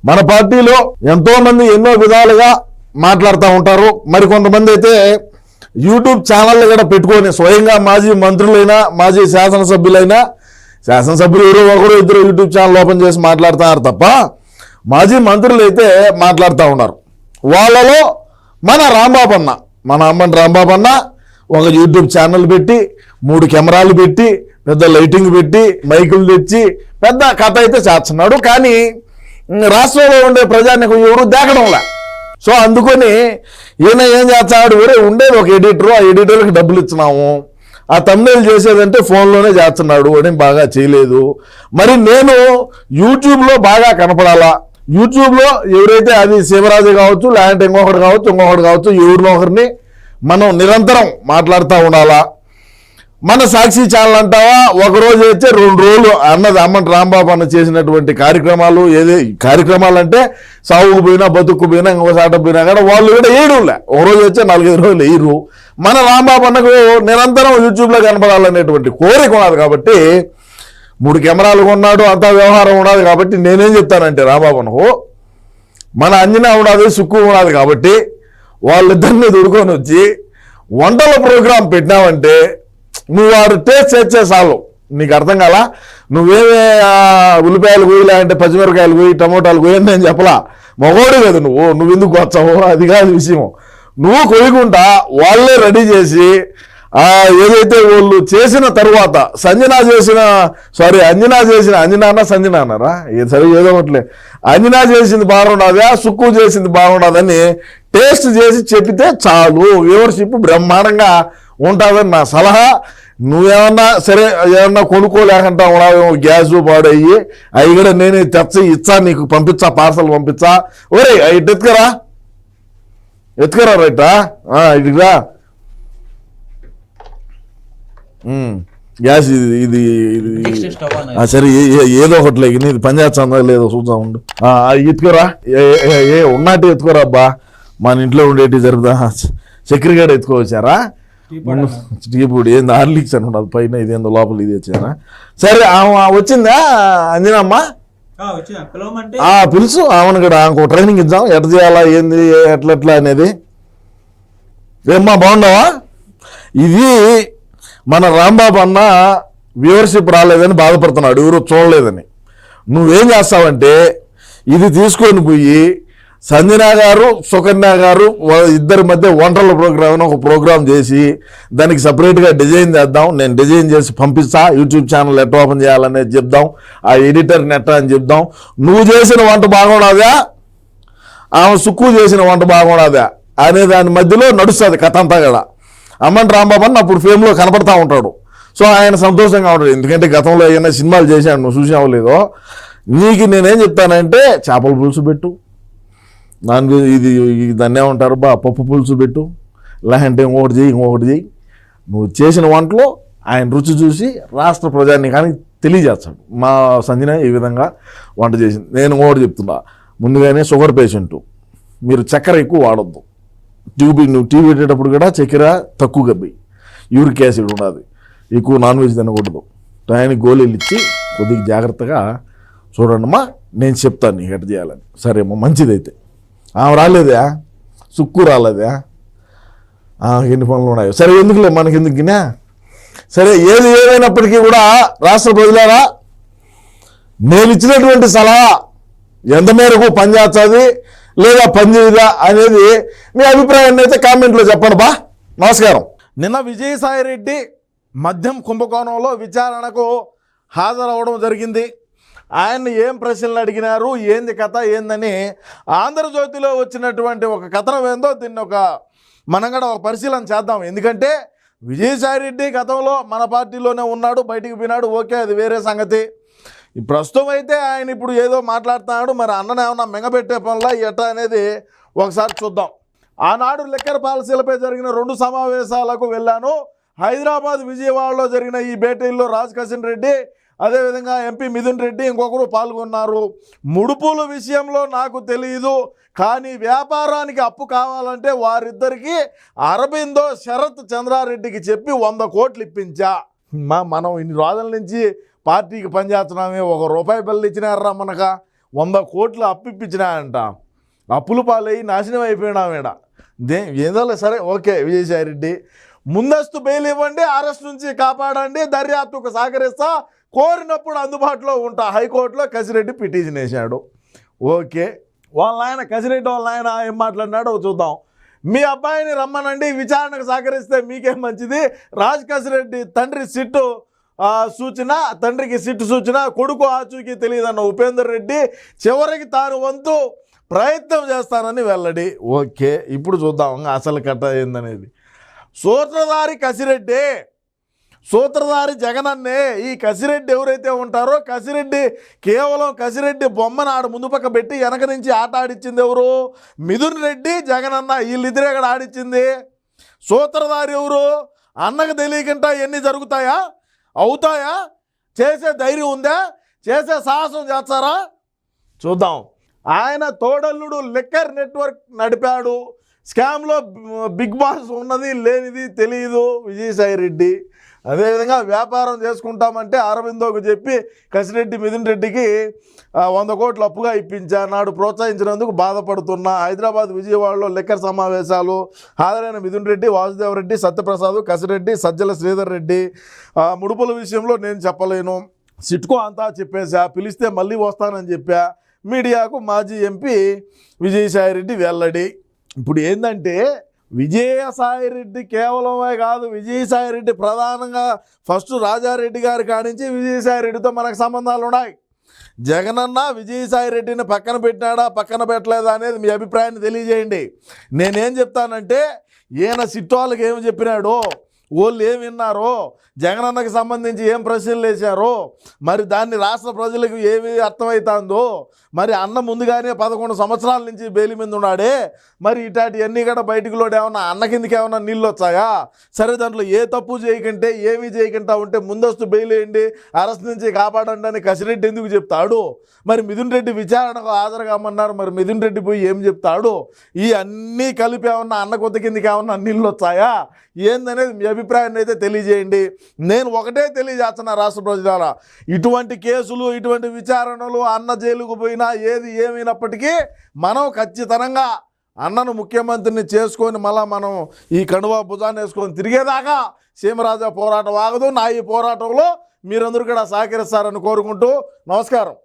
మన పార్టీలో ఎంతోమంది ఎన్నో విధాలుగా మాట్లాడుతూ ఉంటారు. మరి కొంతమంది అయితే యూట్యూబ్ ఛానళ్ళు కూడా పెట్టుకొని స్వయంగా మాజీ మంత్రులైనా మాజీ శాసనసభ్యులైనా, శాసనసభ్యులు ఎవరో ఒకరు ఇద్దరు యూట్యూబ్ ఛానల్ ఓపెన్ చేసి మాట్లాడుతున్నారు తప్ప మాజీ మంత్రులు అయితే మాట్లాడుతూ ఉన్నారు. వాళ్ళలో మన రాంబాబు అన్న, మన అమ్మని రాంబాబు అన్న ఒక యూట్యూబ్ ఛానల్ పెట్టి 3 కెమెరాలు పెట్టి పెద్ద లైటింగ్ పెట్టి మైకులు తెచ్చి పెద్ద కథ అయితే చేస్తున్నాడు. కానీ రాష్ట్రంలో ఉండే ప్రజానికి ఎవరు దేకడంలా. సో అందుకని ఈయన ఏం చేస్తాడు, వేరే ఉండేది ఒక ఎడిటరు, ఆ ఎడిటర్కి డబ్బులు ఇచ్చినాము, ఆ తమ్నెయిల్ చేసేదంటే ఫోన్లోనే చేస్తున్నాడు అని బాగా చేయలేదు. మరి నేను యూట్యూబ్లో బాగా కనపడాలా, యూట్యూబ్లో ఎవరైతే అది శివరాజు కావచ్చు, లేదంటే ఇంకొకటి కావచ్చు ఎవరినో ఒకరిని మనం నిరంతరం మాట్లాడుతూ ఉండాలా. మన సాక్షి ఛానల్ అంటావా ఒకరోజు అయితే 2 రోజులు అన్నది అమ్మటి రాంబాబు అన్న చేసినటువంటి కార్యక్రమాలు, కార్యక్రమాలు అంటే సాగుకు పోయినా బతుకు పోయినా ఇంకోసాట పోయినా కూడా వాళ్ళు కూడా ఏడులే, ఒకరోజు వచ్చే 4-5 రోజులు వేయరు. మన రాంబాబు అన్నకు నిరంతరం యూట్యూబ్లో కనపడాలనేటువంటి కోరిక ఉన్నది కాబట్టి 3 కెమెరాలు కొన్నాడు, అంతా వ్యవహారం ఉన్నది కాబట్టి నేనేం చెప్తానంటే రాంబాబు అన్నకు మన అంజనా ఉన్నది, సుక్కు ఉన్నది కాబట్టి వాళ్ళిద్దరిని దొడుకొని వచ్చి వంటల ప్రోగ్రాం పెట్టినావంటే నువ్వు వాడు టేస్ట్ చేసే చాలు. నీకు అర్థం కాలా, నువ్వేమే ఉల్లిపాయలు కోయి, లేదంటే పచ్చిమిరకాయలు కోయి, టమోటాలు కోయి అని నేను చెప్పలా. మగోడు కదా నువ్వు ఎందుకు వచ్చావు, అది కాదు విషయం. నువ్వు కొయ్యకుండా వాళ్ళే రెడీ చేసి ఏదైతే వాళ్ళు చేసిన తరువాత అంజనా అన్నారా సరే ఏదో ఒకట్లే, అంజనా చేసింది బాగున్నదా, సుక్కు చేసింది బాగున్నదని టేస్ట్ చేసి చెప్పితే చాలు, వ్యూవర్షిప్ బ్రహ్మాండంగా ఉంటుందని నా సలహా. నువ్వేమన్నా సరే ఏమన్నా కొనుక్కోలేకుండా ఉన్నావేమో, గ్యాస్ పాడయ్యి అవి కూడా నేనే ఇచ్చా నీకు పంపించా, పార్సల్ పంపించా. ఒరే ఇటు ఎత్తుకరా రైటా ఇదిగా గ్యాస్ ఇది సరే ఏదో ఒకటి ఇది పనిచేస్తుందా లేదో చూద్దాం ఉండు. ఎత్తుకోరా ఉన్నట్టు ఎత్తుకోరా అబ్బా, మన ఇంట్లో ఉండేటి జరుగుతా. చక్కెరగడ ఎత్తుకోవచ్చారా, టీపూడి ఏంది హార్లిక్స్ అని ఉండదు పైన, ఇదేందో లోపల ఇది వచ్చారా. సరే వచ్చిందా అంజనమ్మ, పిలుసు ఆమెను కూడా ఇంకో ట్రైనింగ్ ఇద్దాం, ఎట్లా చేయాలా ఏంది ఎట్లా అనేది. ఏమ్మా బాగున్నావా? ఇది మన రాంబాబు అన్న వ్యూవర్షిప్ రాలేదని బాధపడుతున్నాడు, ఎవరు చూడలేదని. నువ్వేం చేస్తావంటే ఇది తీసుకొని పోయి సంజనా గారు సుకన్య గారు ఇద్దరి మధ్య వంటల ప్రోగ్రామ్ అని ఒక ప్రోగ్రాం చేసి దానికి సపరేట్గా డిజైన్ చేద్దాం. నేను డిజైన్ చేసి పంపిస్తా, యూట్యూబ్ ఛానల్ ఎట్లా ఓపెన్ చేయాలనేది చెప్దాం, ఆ ఎడిటర్ నెట్ అని చెప్దాం. నువ్వు చేసిన వంట బాగున్నదా, ఆమె సుక్కు చేసిన వంట బాగున్నదా అనే దాని మధ్యలో నడుస్తుంది కథ అంతా కూడా. అమ్మని రాంబాబు అని అప్పుడు ఫేమ్లో కనపడతా ఉంటాడు. సో ఆయన సంతోషంగా ఉంటాడు, ఎందుకంటే గతంలో ఏమైనా సినిమాలు చేశాడు, నువ్వు చూసావు లేదో. నీకు నేనేం చెప్తానంటే చేపల పులుసు పెట్టు, నాన్ వెజ్ ఇది దాన్ని ఏమంటారు పప్పు పులుసు పెట్టు, లేదంటే ఇంకొకటి చేయి. నువ్వు చేసిన వంటలో ఆయన రుచి చూసి రాష్ట్ర ప్రజాన్ని కానీ తెలియజేస్తాడు, మా సంజన ఈ విధంగా వంట చేసింది. నేను ఇంకొకటి చెప్తున్నా, ముందుగానే షుగర్ పేషెంటు మీరు చక్కెర ఎక్కువ వాడద్దు. నువ్వు టీ పెట్టేటప్పుడు కూడా చక్కెర తక్కువ గబ్బి, యూరిక్ యాసిడ్ ఉన్నది, ఎక్కువ నాన్ వెజ్ తినకూడదు. టయానికి గోళీలు ఇచ్చి కొద్దిగా జాగ్రత్తగా చూడండమ్మా, నేను చెప్తాను నీకు ఎట్ట చేయాలని. సరేమ్మా మంచిదైతే. ఆమె రాలేదా, సుక్కు రాలేదా, ఎన్ని పనులు ఉన్నాయో. సరే ఎందుకులే మనకి ఎందుకునా. సరే ఏది ఏమైనప్పటికీ కూడా రాష్ట్ర ప్రజలారా, నేను ఇచ్చినటువంటి సలహా ఎంత మేరకు పనిచేస్తుంది లేదా పనిచేయదా అనేది మీ అభిప్రాయాన్ని అయితే కామెంట్లో చెప్పండి బా. నమస్కారం. నిన్న విజయసాయి రెడ్డి మద్యం కుంభకోణంలో విచారణకు హాజరవడం జరిగింది. ఆయన్ని ఏం ప్రశ్నలు అడిగినారు, ఏంది కథ ఏందని ఆంధ్రజ్యోతిలో వచ్చినటువంటి ఒక కథనం ఏందో దీన్ని మనం కూడా ఒక పరిశీలన చేద్దాం. ఎందుకంటే విజయసాయి రెడ్డి గతంలో మన పార్టీలోనే ఉన్నాడు, బయటికి పోయినాడు, ఓకే అది వేరే సంగతి. ప్రస్తుతం అయితే ఆయన ఇప్పుడు ఏదో మాట్లాడుతున్నాడు, మరి అన్నను ఏమన్నా మెంగబెట్టే పనులా ఎట్లా అనేది ఒకసారి చూద్దాం. ఆనాడు లిక్కర్ పాలసీలపై జరిగిన 2 సమావేశాలకు వెళ్ళాను. హైదరాబాద్ విజయవాడలో జరిగిన ఈ భేటీల్లో రాజ్ కిషన్ రెడ్డి, అదేవిధంగా ఎంపీ మిథున్ రెడ్డి ఇంకొకరు పాల్గొన్నారు. ముడుపుల విషయంలో నాకు తెలియదు, కానీ వ్యాపారానికి అప్పు కావాలంటే వారిద్దరికీ అరబిందో శరత్ చంద్రారెడ్డికి చెప్పి 100 కోట్లు ఇప్పించా. మనం ఇన్ని రోజుల నుంచి పార్టీకి పనిచేస్తున్నామే, 1 రూపాయి బిల్లు ఇచ్చినారా మనక, 100 కోట్లు అప్పిప్పించినాయంట. అప్పుల పాలయ్యి నాశనం అయిపోయినామేడ. ఏదోలే సరే, ఓకే. విజయసాయి రెడ్డి ముందస్తు బెయిల్ ఇవ్వండి, అరెస్ట్ నుంచి కాపాడండి, దర్యాప్తుకు సహకరిస్తా, కోరినప్పుడు అందుబాటులో ఉంటా హైకోర్టులో కసిరెడ్డి పిటిషన్ వేశాడు. ఓకే. వాళ్ళ ఆయన కసిరెడ్డి వాళ్ళ ఆయన ఏం మాట్లాడినాడో చూద్దాం. మీ అబ్బాయిని రమ్మనండి, విచారణకు సహకరిస్తే మీకేం మంచిది. రాజ్ కసిరెడ్డి తండ్రి సిట్టు సూచన, తండ్రికి సిట్టు సూచన, కొడుకు ఆచూకీ తెలియదన్న ఉపేందర్ రెడ్డి చివరికి తాను వంతు ప్రయత్నం చేస్తానని వెల్లడి. ఓకే, ఇప్పుడు చూద్దాం అసలు కథ ఏందనేది. సూత్రధారి కసిరెడ్డి, సూత్రధారి జగనన్నే. ఈ కసిరెడ్డి ఎవరైతే ఉంటారో, కసిరెడ్డి కేవలం కసిరెడ్డి బొమ్మను ఆడ ముందు పక్క పెట్టి వెనక నుంచి ఆట ఆడిచ్చింది ఎవరు? మిథున్ రెడ్డి, జగనన్న. వీళ్ళిద్దరే ఇక్కడ ఆడిచ్చింది. సూత్రధారి ఎవరు? అన్నకు తెలియకుండా ఎన్ని జరుగుతాయా, అవుతాయా? చేసే ధైర్యం ఉందా? చేసే సాహసం చేస్తారా? చూద్దాం. ఆయన తోడల్లుడు లిక్కర్ నెట్వర్క్ నడిపాడు. స్కామ్లో బిగ్ బాస్ ఉన్నది లేనిది తెలియదు విజయసాయి రెడ్డి. అదేవిధంగా వ్యాపారం చేసుకుంటామంటే అరవిందోకు చెప్పి కసిరెడ్డి మిథున్ రెడ్డికి 100 కోట్లు అప్పుగా ఇప్పించా, నాడు ప్రోత్సహించినందుకు బాధపడుతున్నా. హైదరాబాద్, విజయవాడలో లిక్కర్ సమావేశాలు హాజరైన మిథున్ రెడ్డి, వాసుదేవరెడ్డి, సత్యప్రసాద్, కసిరెడ్డి, సజ్జల శ్రీధర్ రెడ్డి. ముడుపుల విషయంలో నేను చెప్పలేను, సిట్కో అంతా చెప్పేశా, పిలిస్తే మళ్ళీ వస్తానని చెప్పా. మీడియాకు మాజీ ఎంపీ విజయసాయి రెడ్డి వెల్లడి. ఇప్పుడు ఏంటంటే విజయసాయి రెడ్డి కేవలమే కాదు, విజయసాయి రెడ్డి ప్రధానంగా ఫస్ట్ రాజారెడ్డి గారి కానించి విజయసాయి రెడ్డితో మనకు సంబంధాలు ఉన్నాయి. జగనన్న విజయసాయి రెడ్డిని పక్కన పెట్టినాడా, పక్కన పెట్టలేదా అనేది మీ అభిప్రాయాన్ని తెలియజేయండి. నేనేం చెప్తానంటే, ఈయన సిట్టోళ్ళకి ఏమి చెప్పినాడో, వాళ్ళు ఏం విన్నారో, జగనన్నకి సంబంధించి ఏం ప్రశ్నలు వేశారో, మరి దాన్ని రాష్ట్ర ప్రజలకు ఏమి అర్థమవుతుందో, మరి అన్న ముందుగానే 11 సంవత్సరాల నుంచి బెయిల్ మీద ఉన్నాడే, మరి ఇట్లాంటివన్నీ కూడా బయటికి లోడ్ ఏమన్నా అన్న కిందకి ఏమన్నా నీళ్ళు వచ్చాయా? సరే, దాంట్లో ఏ తప్పు చేయకంటే ఏమీ చేయకుండా ఉంటే ముందస్తు బెయిల్ వేయండి, అరెస్ట్ నుంచి కాపాడండి అని కసిరెడ్డి ఎందుకు చెప్తాడు? మరి మిథున్ రెడ్డి విచారణకు హాజరుగామన్నారు, మరి మిథున్ రెడ్డి పోయి ఏం చెప్తాడు? ఈ అన్నీ కలిపి ఏమన్నా అన్న కొత్త కిందకి ఏమన్నా నీళ్ళు వచ్చాయా ఏందనేది మీ అభిప్రాయాన్ని అయితే తెలియజేయండి. నేను ఒకటే తెలియజేస్తున్నా రాష్ట్ర ప్రజలారా, ఇటువంటి కేసులు, ఇటువంటి విచారణలు, అన్న జైలుకు పోయినా ఏది ఏమైనప్పటికీ మనం ఖచ్చితంగా అన్నను ముఖ్యమంత్రిని చేసుకొని మళ్ళా మనం ఈ కండువా భుజాన్ని వేసుకొని తిరిగేదాకా సీమరాజా పోరాటం ఆగదు. నా ఈ పోరాటంలో మీరందరూ కూడా సహకరిస్తారని కోరుకుంటూ నమస్కారం.